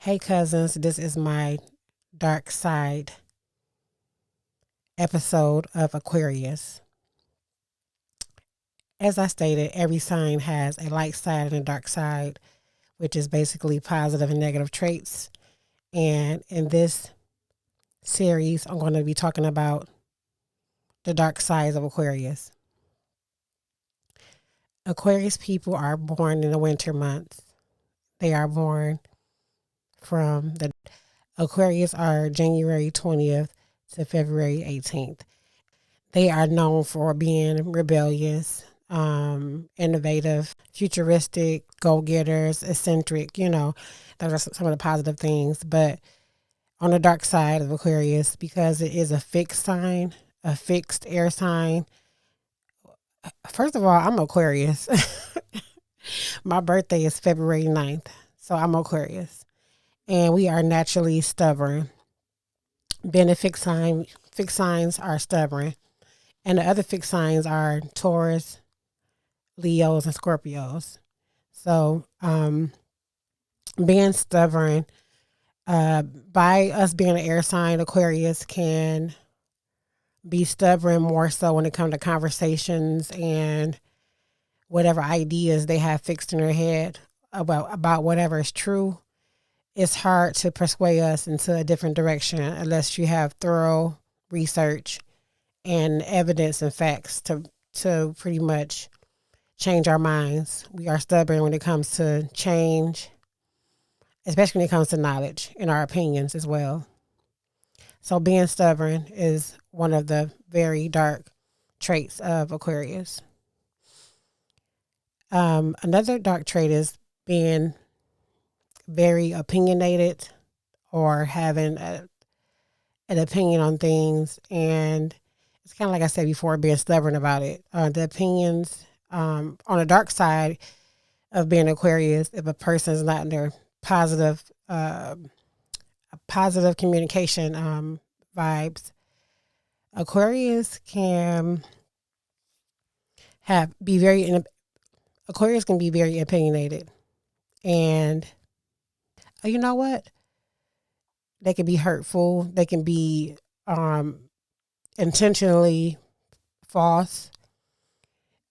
Hey cousins, this is my dark side episode of Aquarius. As I stated, every sign has a light side and a dark side, which is basically positive and negative traits. And in this series, I'm going to be talking about the dark sides of Aquarius. Aquarius people are born in the winter months. They are born from the Aquarius are January 20th to February 18th. They are known for being rebellious, innovative, futuristic, go-getters, eccentric, those are some of the positive things. But on the dark side of Aquarius, because it is a fixed sign, a fixed air sign, first of all, I'm Aquarius. My birthday is February 9th, so I'm Aquarius. And we are naturally stubborn. Being a fixed sign, fixed signs are stubborn. And the other fixed signs are Taurus, Leos, and Scorpios. So, being stubborn, by us being an air sign, Aquarius can be stubborn more so when it comes to conversations and whatever ideas they have fixed in their head about whatever is true. It's hard to persuade us into a different direction unless you have thorough research and evidence and facts to pretty much change our minds. We are stubborn when it comes to change, especially when it comes to knowledge and our opinions as well. So being stubborn is one of the very dark traits of Aquarius. Another dark trait is being very opinionated or having an opinion on things. And it's kind of like I said before, being stubborn about it. The opinions on the dark side of being Aquarius, if a person is not in their positive, positive communication vibes, Aquarius can Aquarius can be very opinionated, and you know what? They can be hurtful. They can be intentionally false.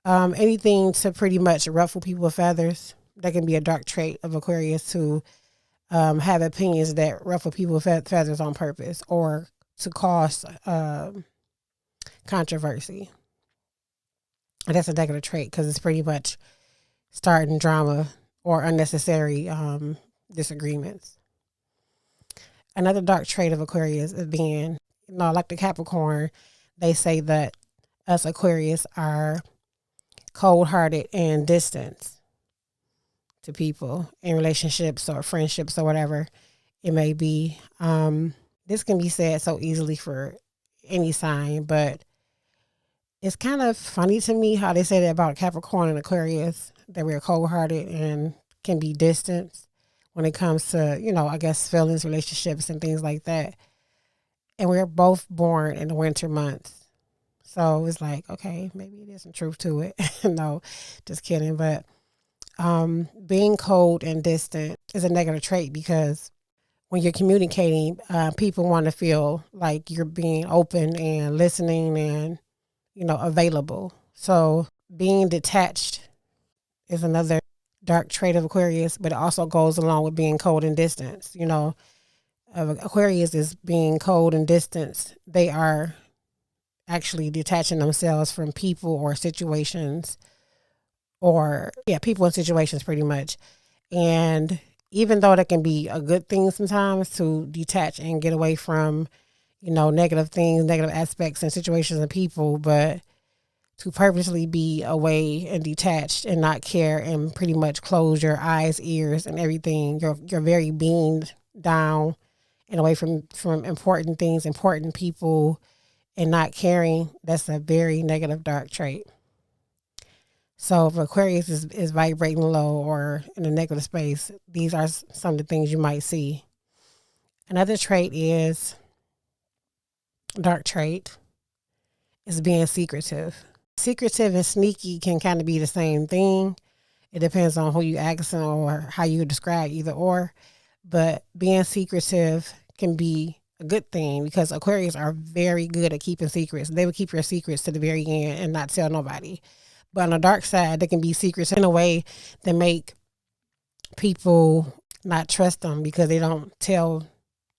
Anything to pretty much ruffle people's feathers. That can be a dark trait of Aquarius to have opinions that ruffle people's feathers on purpose or to cause controversy. And that's a negative trait because it's pretty much starting drama or unnecessary disagreements. Another dark trait of Aquarius is being, like the Capricorn, they say that us Aquarius are cold-hearted and distant to people in relationships or friendships or whatever it may be. This can be said so easily for any sign, but it's kind of funny to me how they say that about Capricorn and Aquarius, that we're cold-hearted and can be distant when it comes to, I guess feelings, relationships, and things like that. And we're both born in the winter months. So it's like, okay, maybe there's some truth to it. No, just kidding. But being cold and distant is a negative trait because when you're communicating, people want to feel like you're being open and listening and, available. So being detached is another dark trait of Aquarius, but it also goes along with being cold and distant. Aquarius is being cold and distant. They are actually detaching themselves from people or situations people and situations pretty much. And even though that can be a good thing sometimes to detach and get away from, negative things, negative aspects and situations and people, but to purposely be away and detached and not care and pretty much close your eyes, ears, and everything, your very being down and away from important things, important people, and not caring, that's a very negative dark trait. So if Aquarius is vibrating low or in a negative space, these are some of the things you might see. Another trait is, dark trait, is being secretive. Secretive and sneaky can kind of be the same thing. It depends on who you ask or how you describe either or. But being secretive can be a good thing because Aquarius are very good at keeping secrets. They will keep your secrets to the very end and not tell nobody. But on the dark side, they can be secrets in a way that make people not trust them because they don't tell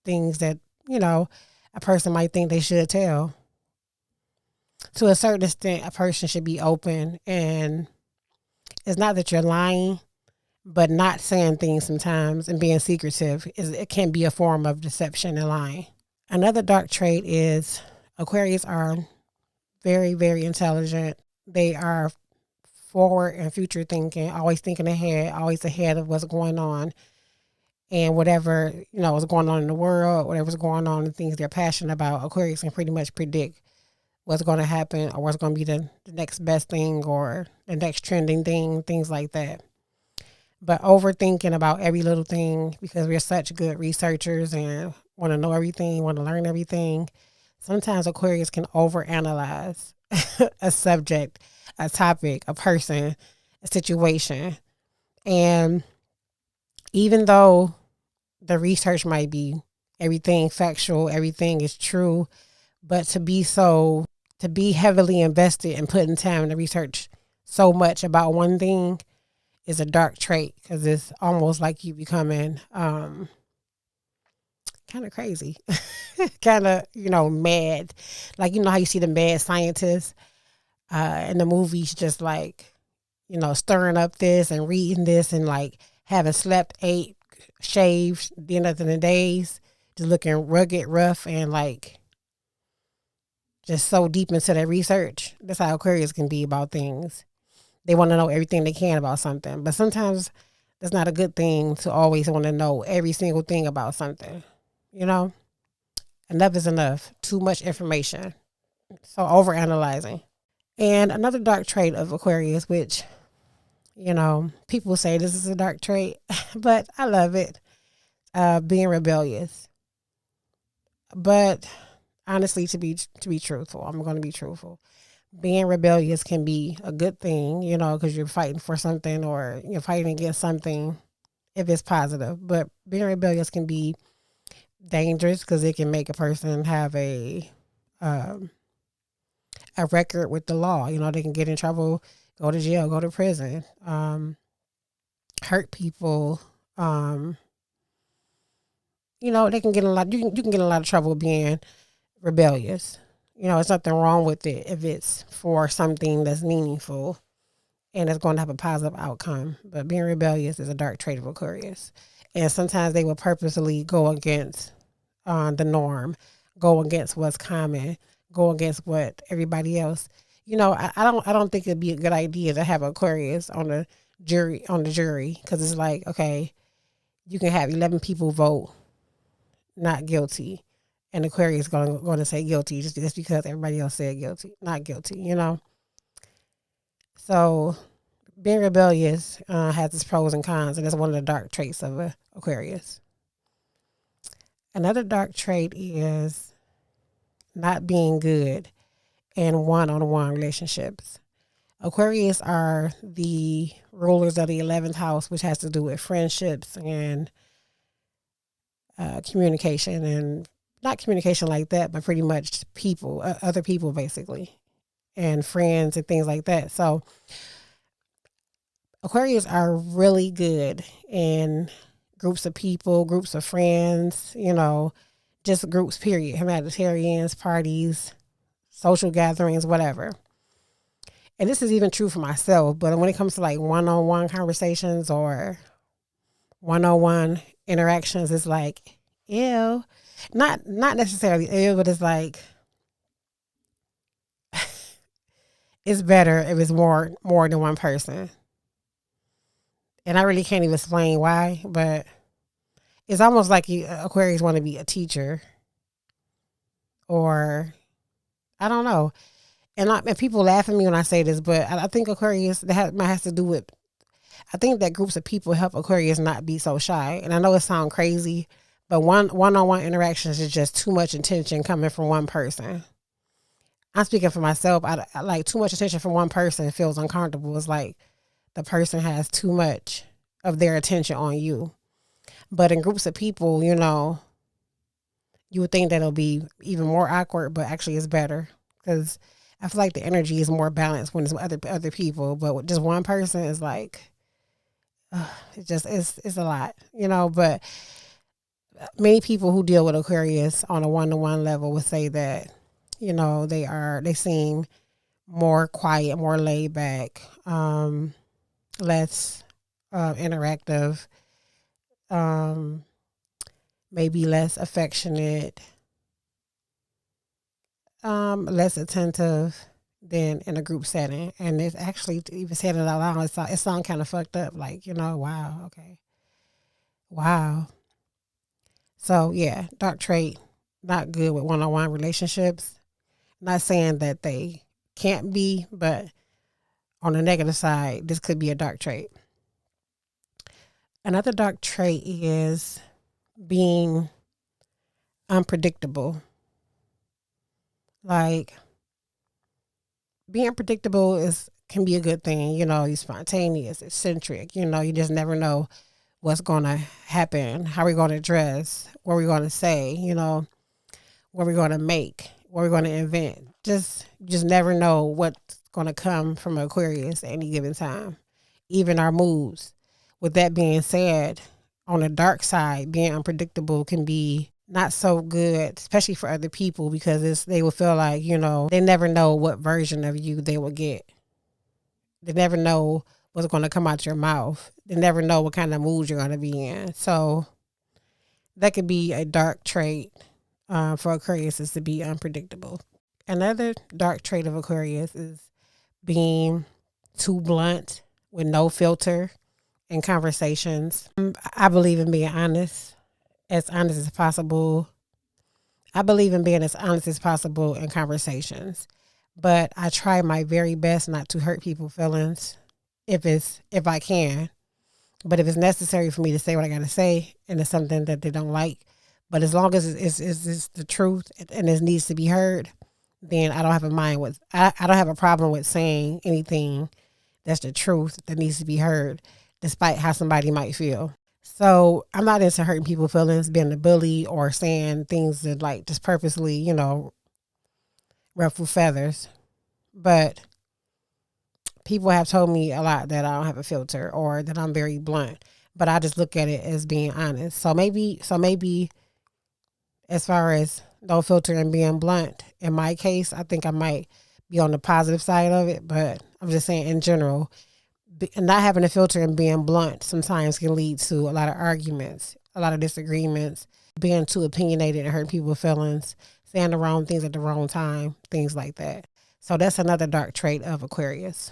things that, a person might think they should tell. To a certain extent, a person should be open, and it's not that you're lying, but not saying things sometimes and being secretive it can be a form of deception and lying. Another dark trait is Aquarius are very, very intelligent. They are forward and future thinking, always thinking ahead, always ahead of what's going on. And whatever, is going on in the world, whatever's going on, the things they're passionate about, Aquarius can pretty much predict what's going to happen or what's going to be the next best thing or the next trending thing, things like that. But overthinking about every little thing because we're such good researchers and want to know everything, want to learn everything. Sometimes Aquarius can overanalyze a subject, a topic, a person, a situation. And even though the research might be everything factual, everything is true, but to be heavily invested and putting time to research so much about one thing is a dark trait because it's almost like you becoming kind of crazy, kind of, mad. Like, how you see the mad scientists in the movies just like, stirring up this and reading this and like having slept, ate, shaved, did nothing in days, just looking rugged, rough, and like just so deep into their research. That's how Aquarius can be about things. They want to know everything they can about something. But sometimes that's not a good thing to always want to know every single thing about something. Enough is enough. Too much information. So overanalyzing. And another dark trait of Aquarius, which, people say this is a dark trait, but I love it. Being rebellious. But honestly, to be truthful, I'm going to be truthful. Being rebellious can be a good thing, because you're fighting for something or you're fighting against something if it's positive. But being rebellious can be dangerous because it can make a person have a record with the law. They can get in trouble, go to jail, go to prison, hurt people. They can get you can get in a lot of trouble being rebellious. There's nothing wrong with it if it's for something that's meaningful and it's going to have a positive outcome. But being rebellious is a dark trait of Aquarius. And sometimes they will purposely go against the norm, go against what's common, go against what everybody else. I don't think it'd be a good idea to have Aquarius on the jury because it's like, okay, you can have 11 people vote not guilty. And Aquarius is going to say guilty just because everybody else said guilty, not guilty, So being rebellious has its pros and cons, and that's one of the dark traits of Aquarius. Another dark trait is not being good in one-on-one relationships. Aquarius are the rulers of the 11th house, which has to do with friendships and communication, and not communication like that, but pretty much people, other people basically, and friends and things like that. So Aquarius are really good in groups of people, groups of friends, just groups, period. Humanitarians, parties, social gatherings, whatever. And this is even true for myself, but when it comes to like one-on-one conversations or one-on-one interactions, it's like, ew. Not necessarily ew, but it's like it's better if it's more than one person. And I really can't even explain why, but it's almost like Aquarius want to be a teacher, or I don't know. And people laugh at me when I say this, but I think Aquarius might have to do with. I think that groups of people help Aquarius not be so shy. And I know it sounds crazy, but one-on-one interactions is just too much attention coming from one person. I'm speaking for myself. I like too much attention from one person feels uncomfortable. It's like the person has too much of their attention on you. But in groups of people, you know, you would think that it'll be even more awkward, but actually it's better because I feel like the energy is more balanced when it's with other people. But with just one person, is like it's a lot, you know. But many people who deal with Aquarius on a one-to-one level would say that, you know, they seem more quiet, more laid back, less interactive, maybe less affectionate, less attentive than in a group setting. And it's actually, even saying it out loud, it sounds kind of fucked up. Like, you know, wow, okay, wow. So yeah, dark trait, not good with one-on-one relationships. Not saying that they can't be, but on the negative side, this could be a dark trait. Another dark trait is being unpredictable. Like, being unpredictable can be a good thing. You know, you're spontaneous, eccentric. You know, you just never know what's going to happen, how we're going to dress, what we're going to say, you know, what we're going to make, what we're going to invent. Just never know what's going to come from Aquarius at any given time, even our moods. With that being said, on the dark side, being unpredictable can be not so good, especially for other people, because they will feel like, you know, they never know what version of you they will get. They never know what's going to come out your mouth. They never know what kind of mood you're going to be in. So that could be a dark trait for Aquarius, is to be unpredictable. Another dark trait of Aquarius is being too blunt with no filter in conversations. I believe in being honest as possible. I believe in being as honest as possible in conversations, but I try my very best not to hurt people's feelings if I can. But if it's necessary for me to say what I got to say, and it's something that they don't like, but as long as it's the truth and it needs to be heard, then I don't have I don't have a problem with saying anything that's the truth that needs to be heard, despite how somebody might feel. So I'm not into hurting people's feelings, being a bully, or saying things that like just purposely, you know, ruffle feathers. But people have told me a lot that I don't have a filter or that I'm very blunt. But I just look at it as being honest. So maybe as far as no filter and being blunt, in my case, I think I might be on the positive side of it. But I'm just saying in general, not having a filter and being blunt sometimes can lead to a lot of arguments, a lot of disagreements, being too opinionated and hurting people's feelings, saying the wrong things at the wrong time, things like that. So that's another dark trait of Aquarius.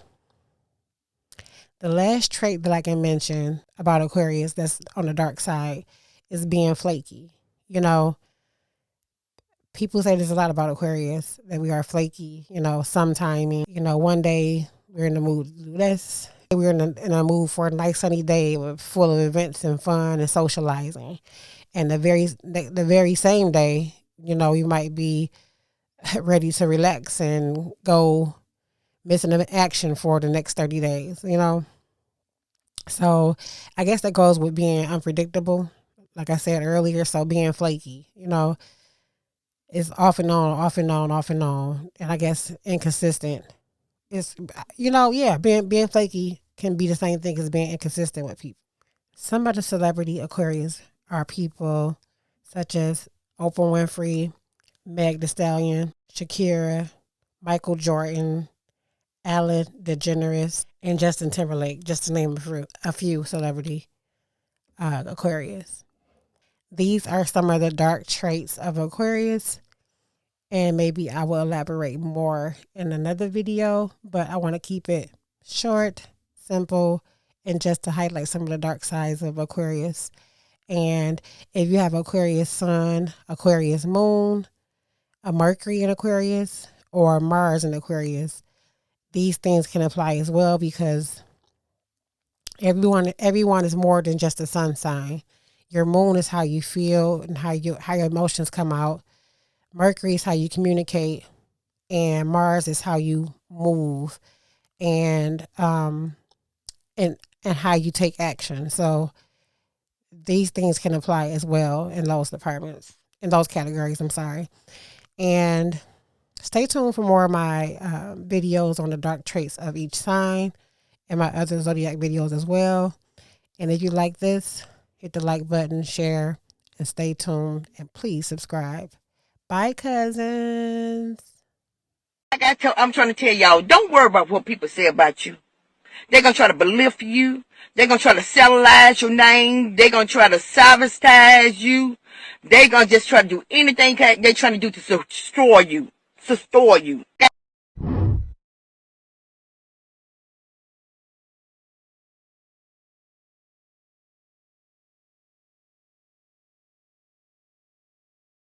The last trait that I can mention about Aquarius that's on the dark side is being flaky. You know, people say there's a lot about Aquarius, that we are flaky, you know, sometime. You know, one day we're in the mood to do this. We're in a mood for a nice sunny day full of events and fun and socializing. And the very same day, you know, you might be ready to relax and go missing an action for the next 30 days, you know. So I guess that goes with being unpredictable, like I said earlier. So being flaky, you know, is off and on, off and on, off and on. And I guess inconsistent. It's, you know, yeah, being flaky can be the same thing as being inconsistent with people. Some of the celebrity Aquarius are people such as Oprah Winfrey, Meg Thee Stallion, Shakira, Michael Jordan, Ellen DeGeneres, and Justin Timberlake, just to name a few celebrity Aquarius. These are some of the dark traits of Aquarius, and maybe I will elaborate more in another video, but I want to keep it short, simple, and just to highlight some of the dark sides of Aquarius. And if you have Aquarius Sun, Aquarius Moon, a Mercury in Aquarius, or Mars in Aquarius, these things can apply as well, because everyone is more than just a sun sign. Your moon is how you feel and how your emotions come out. Mercury is how you communicate, and Mars is how you move, and and how you take action. So these things can apply as well in those departments, in those categories. I'm sorry. And stay tuned for more of my videos on the dark traits of each sign and my other zodiac videos as well. And if you like this, hit the like button, share, and stay tuned. And please subscribe. Bye, cousins. I'm trying to tell y'all, don't worry about what people say about you. They're going to try to belittle you. They're going to try to cellularize your name. They're going to try to sabotage you. They're going to just try to do anything they're trying to do to destroy you.